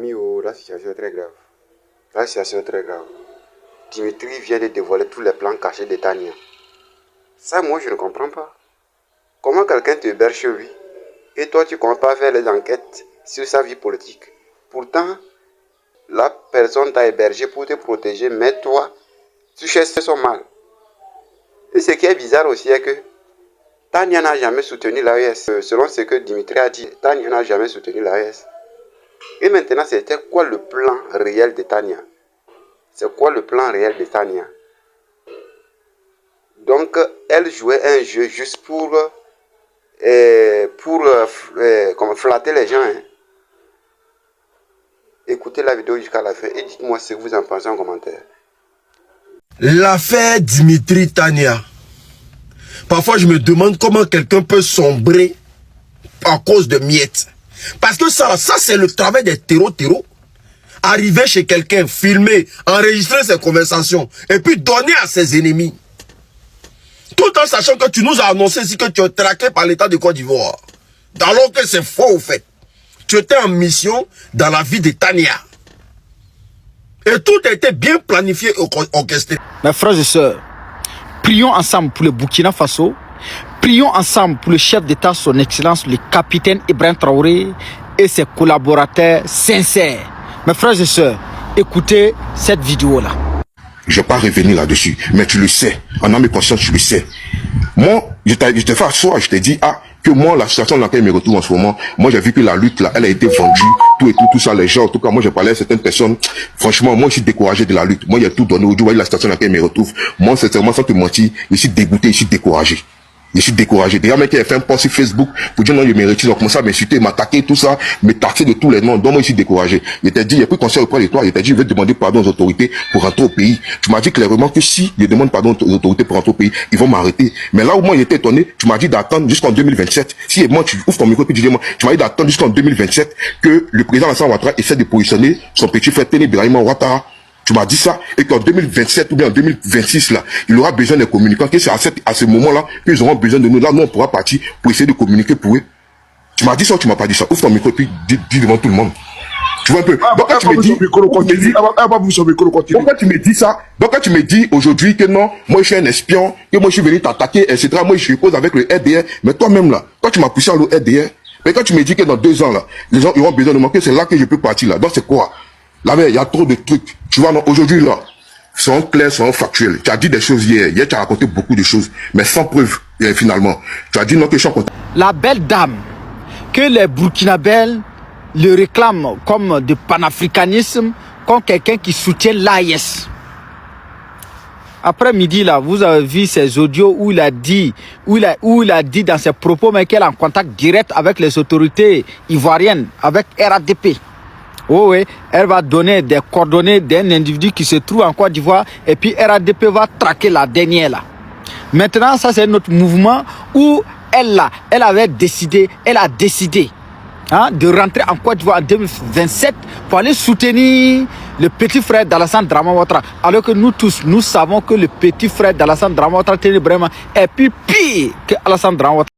Ami, oh, la situation est très grave. La situation est très grave. Dimitri vient de dévoiler tous les plans cachés de Tania. Ça, moi, je ne comprends pas. Comment quelqu'un te héberge chez lui et toi, tu ne comptes pas faire les enquêtes sur sa vie politique. Pourtant, la personne t'a hébergé pour te protéger, mais toi, tu cherches son mal. Et ce qui est bizarre aussi est que Tania n'a jamais soutenu l'AES. Selon ce que Dimitri a dit, Tania n'a jamais soutenu l'AES. Et maintenant, c'était quoi le plan réel de Tania? C'est quoi le plan réel de Tania? Donc, elle jouait un jeu juste pour flatter les gens. Hein. Écoutez la vidéo jusqu'à la fin et dites-moi ce que vous en pensez en commentaire. L'affaire Dimitri Tania. Parfois, je me demande comment quelqu'un peut sombrer à cause de miettes. Parce que ça c'est le travail des terreaux. Arriver chez quelqu'un, filmer, enregistrer ses conversations et puis donner à ses ennemis. Tout en sachant que tu nous as annoncé ici que tu es traqué par l'État de Côte d'Ivoire. Alors que c'est faux au fait. Tu étais en mission dans la vie de Tania. Et tout a été bien planifié et orchestré. Mes frères et sœurs, prions ensemble pour le Burkina Faso. Prions ensemble pour le chef d'État, son Excellence, le capitaine Ibrahim Traoré et ses collaborateurs sincères. Mes frères et sœurs, écoutez cette vidéo-là. Je ne vais pas revenir là-dessus, mais tu le sais. En âme et conscience, tu le sais. Moi, je t'ai fait asseoir, je t'ai dit, que moi, la situation dans laquelle je me retrouve en ce moment, moi, j'ai vu que la lutte, là, elle a été vendue, tout ça, les gens, en tout cas, moi, j'ai parlé à certaines personnes. Franchement, moi, je suis découragé de la lutte. Moi, il y a tout donné. Aujourd'hui, vous voyez la situation dans laquelle je me retrouve. Moi, sincèrement, sans te mentir, je suis dégoûté, je suis découragé. Je suis découragé. Déjà, mec qui a fait un post sur Facebook pour dire non, je me retire, ils ont commencé à m'insulter, m'attaquer, tout ça, me taxer de tous les noms. Donc, moi, je suis découragé. Je t'ai dit, il n'y a plus conseil auprès de toi. Je t'ai dit, je vais demander pardon aux autorités pour rentrer au pays. Tu m'as dit clairement que si je demande pardon aux autorités pour rentrer au pays, ils vont m'arrêter. Mais là où moi, j'étais étonné, tu m'as dit d'attendre jusqu'en 2027. Si moi, tu ouvres ton micro et tu dis moi, tu m'as dit d'attendre jusqu'en 2027 que le président Alassane Ouattara essaie de positionner son petit frère Téné Birahim Ouattara. Tu m'as dit ça, et qu'en 2027 ou bien en 2026, là, il aura besoin des communicants, que c'est à ce moment-là qu'ils auront besoin de nous. Là, nous, on pourra partir pour essayer de communiquer pour eux. Tu m'as dit ça ou tu m'as pas dit ça? Ouvre ton micro et puis dis devant tout le monde. Tu vois un peu? Donc, quand tu me dis, pourquoi tu me dis ça? Donc, quand tu me dis aujourd'hui que non, moi, je suis un espion, que moi, je suis venu t'attaquer, etc., moi, je suis cause avec le RDR, mais toi-même, là, quand tu m'as poussé à le RDR, mais quand tu me dis que dans 2 ans, là, les gens auront besoin de moi, que c'est là que je peux partir, là. Donc, c'est quoi? Là, il y a trop de trucs. Tu vois, aujourd'hui, là, sont clairs, sont factuels. Tu as dit des choses hier. Hier, tu as raconté beaucoup de choses, mais sans preuve, finalement. Tu as dit non, que je suis en contact. La belle dame, que les Burkinabés le réclament comme de panafricanisme, comme quelqu'un qui soutient l'AES. Après midi, là, vous avez vu ces audios où il a dit dans ses propos, mais qu'elle est en contact direct avec les autorités ivoiriennes, avec RADP. Oh oui, elle va donner des coordonnées d'un individu qui se trouve en Côte d'Ivoire et puis RADP va traquer la dernière là. Maintenant, ça c'est notre mouvement où elle a décidé de rentrer en Côte d'Ivoire en 2027 pour aller soutenir le petit frère d'Alassane Dramane Ouattara. Alors que nous tous, nous savons que le petit frère d'Alassane Dramane Ouattara est plus pire que Alassane Dramane Ouattara.